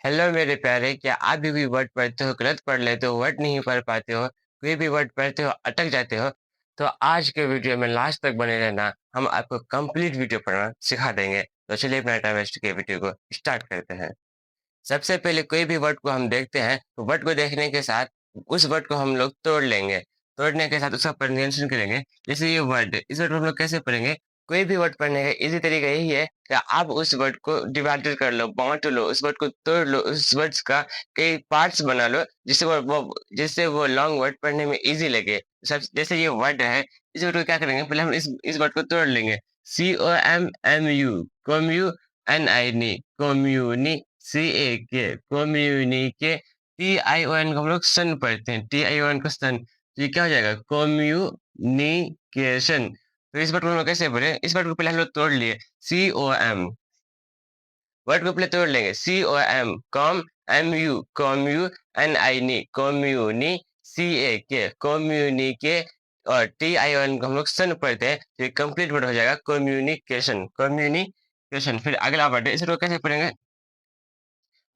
Hello मेरे प्यारे, क्या आप भी वर्ड पढ़ते हो, गलत पढ़ लेते हो, वर्ड नहीं पढ़ पाते हो, कोई भी वर्ड पढ़ते हो, अटक जाते हो? तो आज के वीडियो में लास्ट तक बने रहना, हम आपको कंप्लीट वीडियो पढ़ना सिखा देंगे। तो चलिए बिना टाइम वेस्ट के वीडियो को स्टार्ट करते हैं। सबसे पहले कोई भी वर्ड को हम देखते हैं, तो वर्ड को देखने के साथ उस वर्ड को हम लोग तोड़ लेंगे। तोड़ने के साथ उसका प्रोनाउंसिएशन करेंगे। जैसे ये वर्ड, इस वर्ड को हम लोग कैसे पढ़ेंगे? कोई भी वर्ड पढ़ने का इजी तरीका यही है कि आप उस वर्ड को डिवाइडेड कर लो, बाँट लो, उस वर्ड को तोड़ लो, उस वर्ड्स का कई पार्ट्स बना लो, जिससे वो लॉन्ग वर्ड पढ़ने में इजी लगे। सब जैसे ये वर्ड है, इस वर्ड को क्या करेंगे, पहले हम इस वर्ड को तोड़ लेंगे। COMMU, COMMUNINI, कम्युनि, CAK, कम्युनिके, TION को हम लोग सन पढ़ते हैं, TION को सन। तो ये क्या हो जाएगा? कम्युनिकेशन। तो इस वर्ड को हम लोग कैसे पढ़े? इस वर्ड को पहले हम लोग तोड़ लिए। COM, वर्ड को पहले तोड़ लेंगे। COM, com, MU, कम्यू, NINI, कम्युनि, CAK, कम्युनिके, और TION को हम लोग सन पढ़ते हैं। तो ये कंप्लीट वर्ड हो जाएगा कम्युनिकेशन, कम्युनिकेशन। फिर अगला वर्ड है, इस वर्ड को कैसे पढ़ेंगे?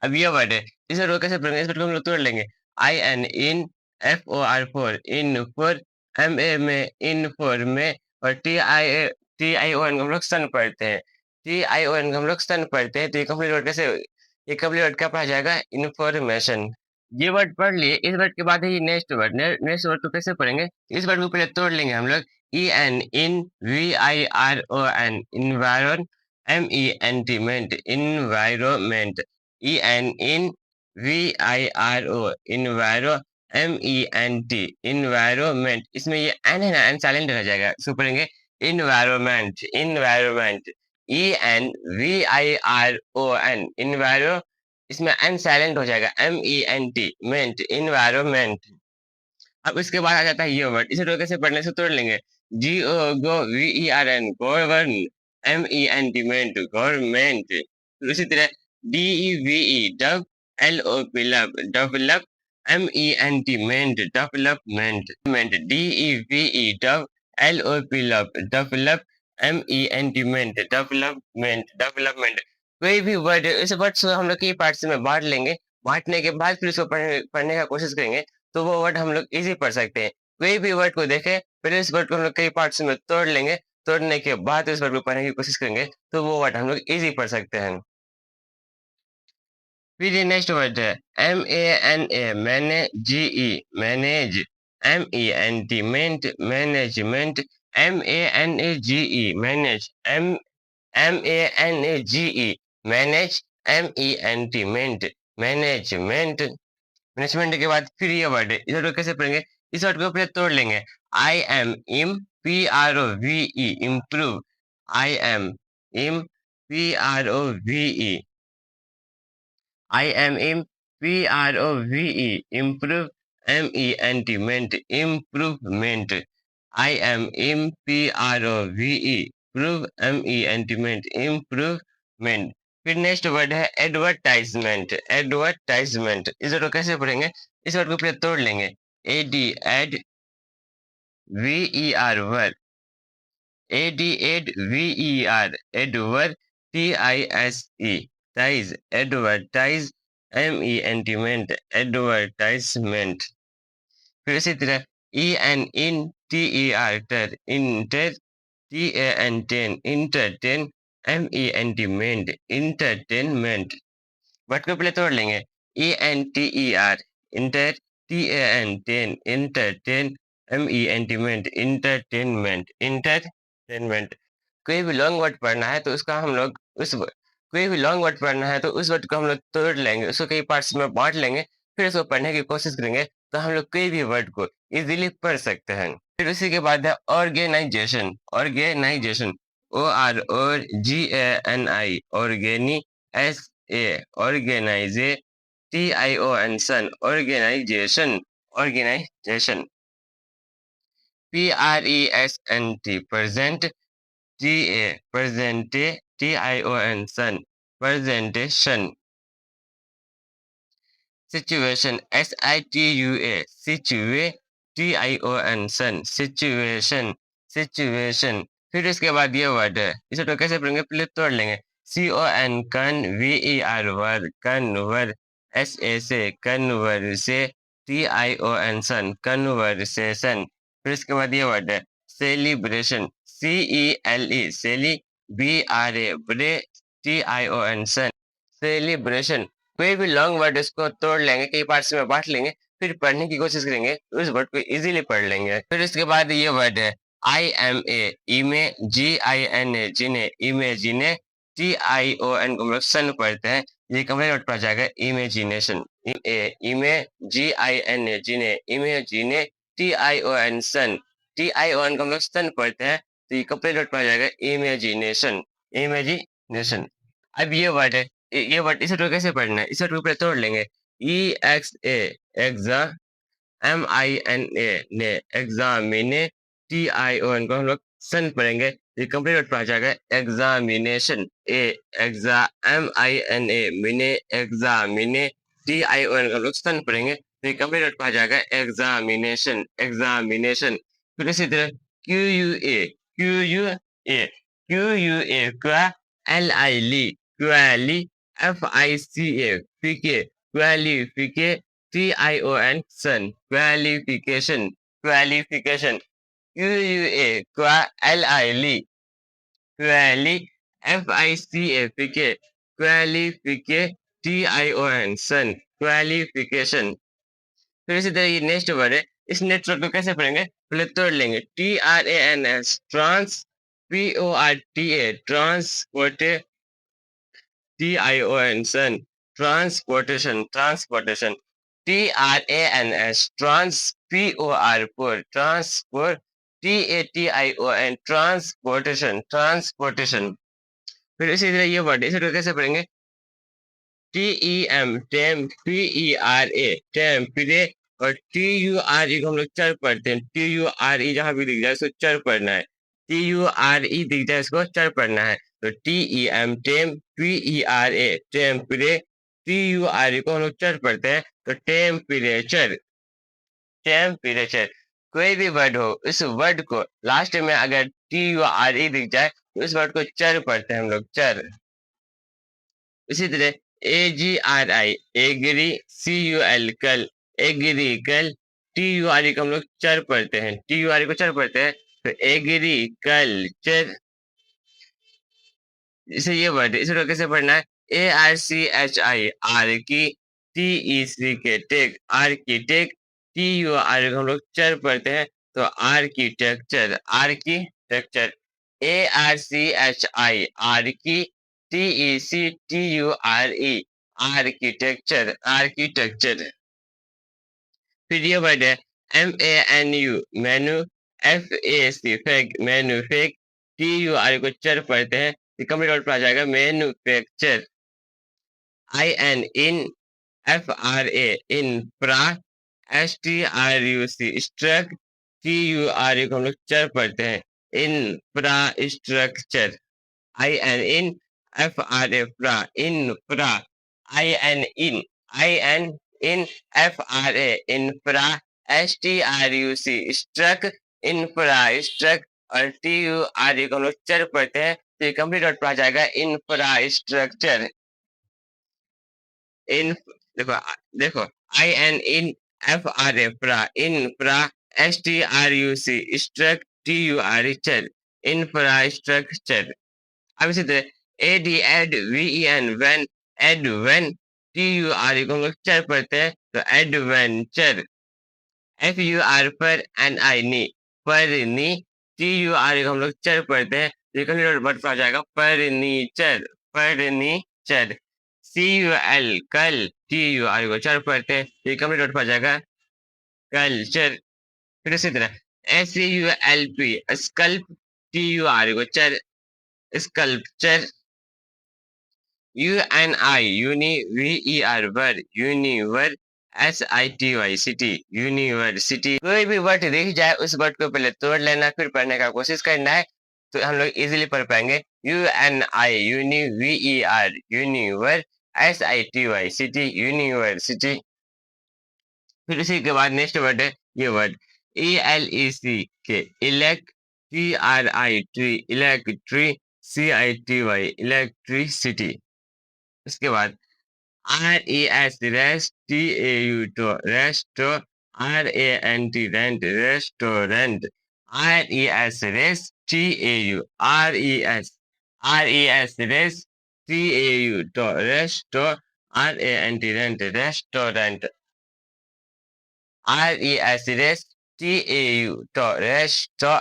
अब ये वर्ड है, इस वर्ड को कैसे पढ़ेंगे? इस वर्ड को हम लोग तोड़ लेंगे। IN, in, FOR, in, for, MA में, इन फॉर में, और TION को हम लोग सन पढ़ते हैं। TION को हम लोग सन पढ़ते हैं। तो ये कंप्लीट वर्ड कैसे? ये कंप्लीट वर्ड क्या पढ़ा जाएगा? इंफॉर्मेशन। ये वर्ड पढ़ लिए। इस वर्ड के बाद है ये नेक्स्ट वर्ड। नेक्स्ट वर्ड को कैसे पढ़ेंगे? इस वर्ड को पहले तोड़ लेंगे हम लोग। EN, इन, VIRON, इन्वायरन, MENT, environment, EN, VIRO, इन्वायरो, MENT, environment. इसमें ये एन है ना, एन साइलेंट रह जाएगा। इसको पढ़ेंगे इन्वायरमेंट, इन्वायरमेंट, ENVIRON, इन्वायरो, इसमें एन साइलेंट हो जाएगा। MENT, मेंट, इन्वायरमेंट। अब इसके बाद आ जाता है ये वर्ड। इसे तो कैसे पढ़ने से तोड़ लेंगे। GOVERN, गवर्न, MENT, मेंट, गवर्नमेंट। फिर उसी तरह DEVE, डव, LOP, लब, डेवलप, MENT, मेंट, डेवलपमेंट, मेंट, DEVE, डव, LOP, लब, डेवलप, MENT, मेंट, डेवलपमेंट, डेवलपमेंट। कोई भी वर्ड है, इस वर्ड को हम लोग कई पार्ट्स में बांट लेंगे। बांटने के बाद फिर इसको पढ़ने का कोशिश करेंगे, तो वो वर्ड हम लोग इजी पढ़ सकते हैं। कोई भी वर्ड को देखें, पहले इस वर्ड को हम लोग कई पार्ट्स में तोड़ लेंगे। तोड़ने के बाद इस वर्ड को पढ़ने की कोशिश करेंगे, तो वो वर्ड हम लोग इजी पढ़ सकते हैं। फिर ये नेक्स्ट वर्ड है MANA, मैंने, GE, मैनेज, MENT, मेंट, management, MANAGE, manage, MANAGE, manage, MENT, मेंट, मैनेजमेंट। मैनेजमेंट के बाद फिर ये वर्ड है, इस वर्ड को कैसे पढ़ेंगे? इस वर्ड को पहले तोड़ लेंगे। IM, PROVE, improve, IM, PROVE, IMPROVE, improve, MENT, improvement, IMPROVE, prove, MENT, improvement। फिर नेक्स्ट वर्ड है एडवर्टाइजमेंट, एडवर्टाइजमेंट। इस वर्ड को कैसे पढ़ेंगे? इस वर्ड को पहले तोड़ लेंगे। AD, एड, VER, वर, ADVER, एडवर, TISE, ties, advertise, MENT, advertisement. फिर इसी तरह इन, TER, टर, inter, TAN, entertain, MENT, entertainment. Word को पहले तोड़ लेंगे। ENTER, inter, TAN, ten, entertain, MENT, entertainment, entertainment. कोई भी लॉन्ग वर्ड पढ़ना है तो उसका हम लोग कोई भी लॉन्ग वर्ड पढ़ना है तो उस वर्ड को हम लोग तोड़ लेंगे, उसको कई पार्ट्स में बांट लेंगे, फिर उसको पढ़ने की कोशिश करेंगे, तो हम लोग कोई भी वर्ड को इजीली पढ़ सकते हैं। फिर उसी के बाद है ऑर्गेनाइजेशन, ऑर्गेनाइजेशन, ORGANI, ऑर्गेनी, SA, ऑर्गेनाइजे, TION, सन, organisation, organisation. PRESENT, present, TA, presente, TION, son, presentation। Situation, SITUA, situa, TION, son, situation, situation। फिर इसके बाद ये वर्ड है, इसे तो कैसे पढ़ेंगे? पहले तोड़ लेंगे। CON कन, VER वर, कन्वर, SA कन्वर से, TION सन, कन्वर्सेशन। फिर इसके बाद ये वर्ड है सेलिब्रेशन, CELE सेली, BRA ब्रे, TION सन, सेलिब्रेशन। कोई भी लॉन्ग वर्ड इसको तोड़ लेंगे, कई पार्ट्स में बांट लेंगे, फिर पढ़ने की कोशिश करेंगे तो इस वर्ड को इजीली पढ़ लेंगे। फिर इसके बाद ये वर्ड है IMA इमे, GINA जिने, इमेजिने, TION को हम लोग सन पढ़ते हैं, ये कंप्लीट वर्ड पढ़ा जाएगा इमेजिनेशन। इमे, GINA जिने, इमेजिने, TION सन, TION को हम लोग सन पढ़ते हैं, तो ये कंप्लीट वर्ड पढ़ा जाएगा इमेजिनेशन, इमेजिनेशन। अब ये वर्ड है, ये वर्ड इस वर्ड को कैसे पढ़ना है, इस वर्ड को ऊपर तोड़ लेंगे। EXA एग्जा, MINA ने, एग्जामिने, TION को हम लोग सन पढ़ेंगे, ये कंप्लीट वर्ड पढ़ा जाएगा एग्जामिनेशन। एग्जा, MINA मिने, एग्जामिने, TION को हम लोग सन पढ़ेंगे, तो ये कंप्लीट वर्ड पढ़ा जाएगा एग्जामिनेशन, एग्जामिनेशन। फिर इसी तरह QUA, QUA, QUA का, LI ली, क्वाली, FICA फिके, क्वालिफिके, TION सन, क्वालिफिकेशन, क्वालिफिकेशन। QUA क्वा, LI ली, क्वाली, FICA फिके, क्वालिफिके, TION सन, क्वालिफिकेशन। फिर इसी तरह ये नेक्स्ट वर्ड है, इस नेक्स्ट वर्ड को कैसे पढ़ेंगे, पहले तोड़ लेंगे। TRANS ट्रांस, PORTA ट्रांसपोर्टे, TION सन, ट्रांसपोर्टेशन, ट्रांसपोर्टेशन। TRANS ट्रांस, POR पोर, ट्रांसपोर्ट, TATION ट्रांसपोर्टेशन, ट्रांसपोर्टेशन। फिर इसी तरह ये वर्ड, इसे कैसे पढ़ेंगे, TEM टेम, PERA टेम्परे, और TURE को हम लोग चर पढ़ते हैं, TURE जहां भी दिख जाए उसको चर पढ़ना है, TURE दिख जाए इसको चर पढ़ना है, तो TEM टेम, PERA टेम्परे, TURE को हम लोग चर पढ़ते हैं, तो टेम्परेचर, टेम्परेचर। कोई भी वर्ड हो, इस वर्ड को लास्ट में अगर TURE दिख जाए तो इस वर्ड को चर पढ़ते हैं हम लोग, चर। इसी तरह AGRI एग्री, CUL कल, एग्रीकल, TURE को हम लोग चर पढ़ते हैं, TURE को चर पढ़ते हैं, तो एग्रीकल्चर। इसे ये वर्ड, इसे कैसे पढ़ना है, ARCHI आर की, TEC टेक, आर्किटेक्ट, TURE को हम लोग चर पढ़ते हैं, तो आर्किटेक्चर, आर्किटेक्चर। ARCHI आर की, TECTURE आर्किटेक्चर, आर्किटेक्चर। फिर ये वर्ड है MANU मेनू, FAC फैक, मैन्युफैक्ट, TURE को चर पढ़ते हैं, कंप्लीट वर्ड पर आ जाएगा मैन्युफैक्चर। IN इन, FRA इन प्रा, STRUC स्ट्रक, TURE को हम लोग चर पढ़ते हैं, इंफ्रास्ट्रक्चर। IN इन, FRA फ्रा, इंफ्रा, IN इन, FRA इंफ्रा, STRUC स्ट्रक, इंफ्रास्ट्रक, और TURE को हम लोग चर पढ़ते हैं, तो ये कंप्लीट वर्ड पर आ जाएगा इंफ्रास्ट्रक्चर। इन, देखो देखो, IN in, FRA Fra, infra, STRUC struc, TURE ture, infrastructure. अब इसी तरह ad, VEN ven, adven, TURE को हम लोग चर पढ़ते हैं, तो adventure. FUR fur, NI ni, fur ni, TURE को हम लोग चर पढ़ते हैं, ये कंप्लीट वर्ड पर आ जाएगा फर्नीचर, फर्नीचर। CUL कल, TURE को चर पढ़ते हैं, ये कंप्लीट वर्ड पर आ जाएगा कल्चर। फिर इसी तरह SCULP स्कल्प, TURE को चर, स्कल्पचर। UNI यूनि, VER वर, यूनिवर, SITY सिटी, यूनिवर्सिटी। कोई भी वर्ड दिख जाए उस वर्ड को पहले तोड़ लेना, फिर पढ़ने का कोशिश करना है, तो हम लोग इजीली पढ़ पाएंगे। UNI uni, VER univer, SITY city, university. फिर इसी के बाद नेक्स्ट वर्ड है ये वर्ड ELEC के, elect, TRI tri, electri, CITY electricity. उसके बाद RES रेस्ट TAU तो resto RANT rent restaurant RES rest TAU RES rest TAU तो resto RANT rent restaurant RES rest TAU तो resto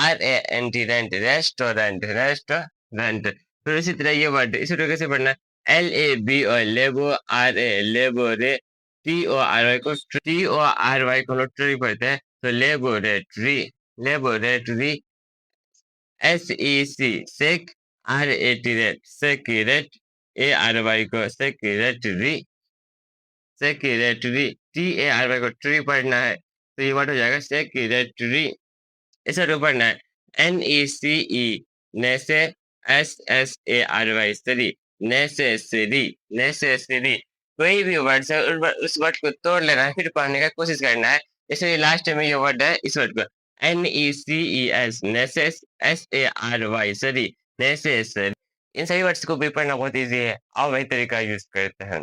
RANT rent restaurant restaurant. फिर इसी तरह ये word इसी तरह कैसे पढ़ना है LABO लेबो RA लेबोरे TORY को ट्री पढ़ते हैं तो लेबोरेटरी SEC सेक RAT रेट सेक्रेट ARY को सेक्रेटरी TARY को ट्री पढ़ना है तो ये वर्ड हो जाएगा सेक्रेटरी। इसे तो पढ़ना है NECE नेसे SSARY सरी नेसेसरी कोई भी वर्ड है उस वर्ड को तोड़ लेना है फिर पढ़ने का कोशिश करना है। जैसे लास्ट में ये वर्ड है इस वर्ड को NECES नेसेस SARY सरी नेसेसरी। इन सभी वर्ड्स को भी पढ़ना बहुत इजी है। आप वही तरीका यूज करते हैं।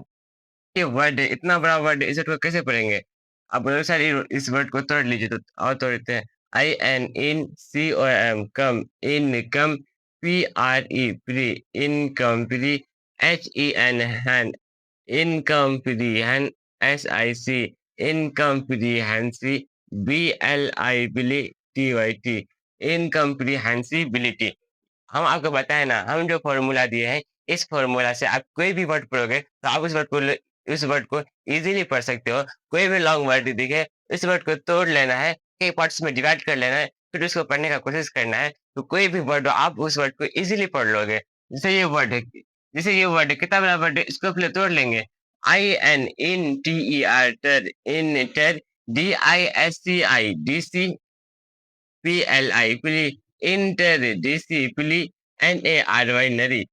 ये वर्ड है इतना बड़ा वर्ड है इस वर्ड को कैसे पढ़ेंगे। आप बहुत सारी इस वर्ड को तोड़ लीजिए तो और तोड़ते हैं IN इन COM कम इन कम PRE प्री इनकम प्री HEN हैन इनकम्प्रीहेन SIC इनकम्प्रीहेंसी BLIBILITY इनकम्प्रीहेंसिबिलिटी। हम आपको बताए ना हम जो फॉर्मूला दिए हैं इस फॉर्मूला से आप कोई भी वर्ड पढ़ोगे तो आप उस वर्ड को इजीली पढ़ सकते हो। कोई भी लॉन्ग वर्ड दिखे इस वर्ड को तोड़ लेना है कई पार्ट्स में डिवाइड कर लेना है फिर उसको पढ़ने का कोशिश करना है तो कोई भी वर्ड हो आप उस वर्ड को इजीली पढ़ लोगे। जैसे ये वर्ड है कितना बड़ा वर्ड है इसको पहले तोड़ लेंगे IN इन TER टर इन टर DISCI PLI plea interdisciplinary NARY नरी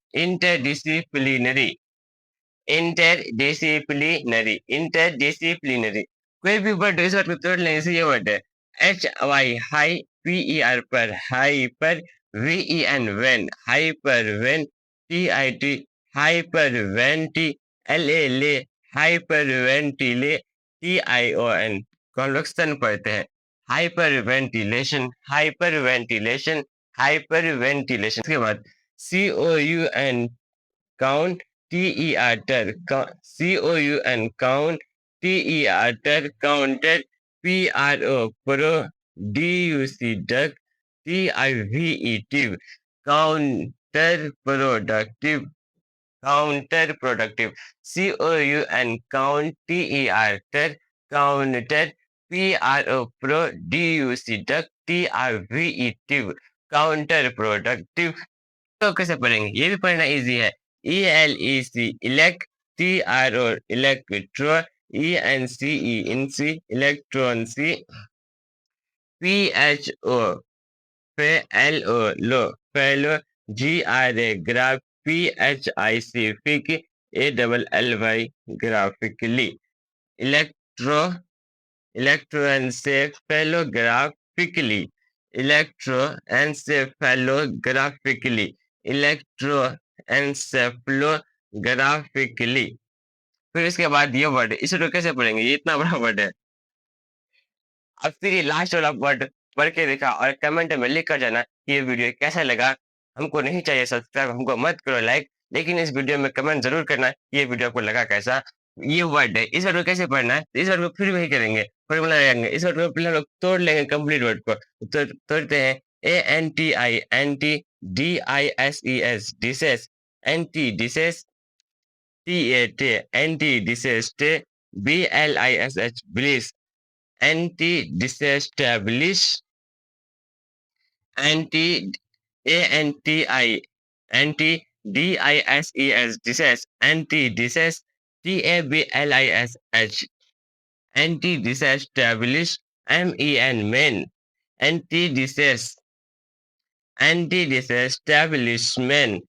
इंटरडिसिप्लिनरी कोई भी वर्ड इस वर्ड को तोड़ लेने से ये वर्ड है HY हाई PER पर हाई पर VEN वेन हाइपर वेन TIT हाइपर वेंटी LA ले हाइपर वेंटिले TION कन्वेक्शन पढ़ते हैं हाइपरवेंटिलेशन हाइपरवेंटिलेशन हाइपरवेंटिलेशन। इसके बाद COUN काउंट TER टर COUN काउंट TER टर काउंटर PRO प्रो DUC डक TIVETIव काउंटर प्रोडक्टिव COUN काउंट TER टर काउंटर PRO प्रो DUC डक TIVETIव काउंटर प्रोडक्टिव। तो कैसे पढ़ेंगे ये भी पढ़ना इजी है ELEC इलेक्ट TRO इलेक्ट्रो ENCE इंसी इलेक्ट्रॉन सी PHO LO लो फेलो GRA ग्राफ PHIC फिक ALLY ग्राफिकली electroencephalographiquely electroencephalographiquely। फिर इसके बाद ये वर्ड इसे तो कैसे पढ़ेंगे ये इतना बड़ा वर्ड है। अब फिर ये लास्ट वाला वर्ड पढ़ के देखा और कमेंट में लिख कर जाना कि ये वीडियो कैसा लगा। हमको नहीं चाहिए सब्सक्राइब हमको मत करो लाइक लेकिन इस वीडियो में कमेंट जरूर करना कि ये वीडियो आपको लगा कैसा। ये वर्ड है इस वर्ड को कैसे पढ़ना है इस वर्ड को फिर वही करेंगे फॉर्मूला लगाएंगे इस वर्ड को पहले हम लोग तोड़ लेंगे कंप्लीट वर्ड को तोड़ते हैं ANTI DISES डिसेस एंटी डिसेस TAT एंटी डिसेस टे BLISH ब्लिस एंटी डिसेस्टेब्लिश एंटी ANTI एंटी DISES डिसेस एंटी डिसेस TABLISH एंटी डिसेस्टेब्लिश MEN मेन एंटी डिसेस्टेब्लिशमेंट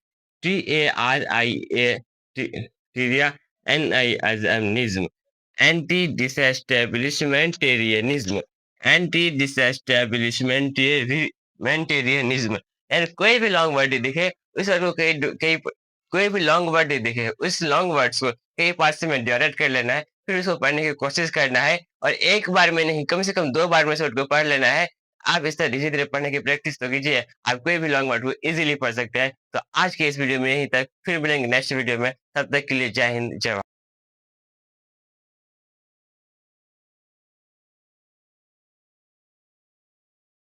TARIA टीरिया NISM antidisestablishmentarianism antidisestablishmentarianism. यार कोई भी लॉन्ग वर्ड दिखे उस वर्ड को कई कोई भी लॉन्ग वर्ड दिखे, उस लॉन्ग वर्ड्स को कई पार्ट्स में डिवाइड कर लेना है, फिर उसको पढ़ने की कोशिश करना है और एक बार में नहीं, कम से कम 2 बार में उस वर्ड को पढ़ लेना है। आप इस तरह धीरे-धीरे पढ़ने की प्रैक्टिस तो कीजिए, आप कोई भी लॉन्ग वर्ड को ईज़िली पढ़ सकते हैं। तो आज के इस वीडियो में यहीं तक, फिर मिलेंगे नेक्स्ट वीडियो में, तब तक के लिए जय हिंद, जय भारत।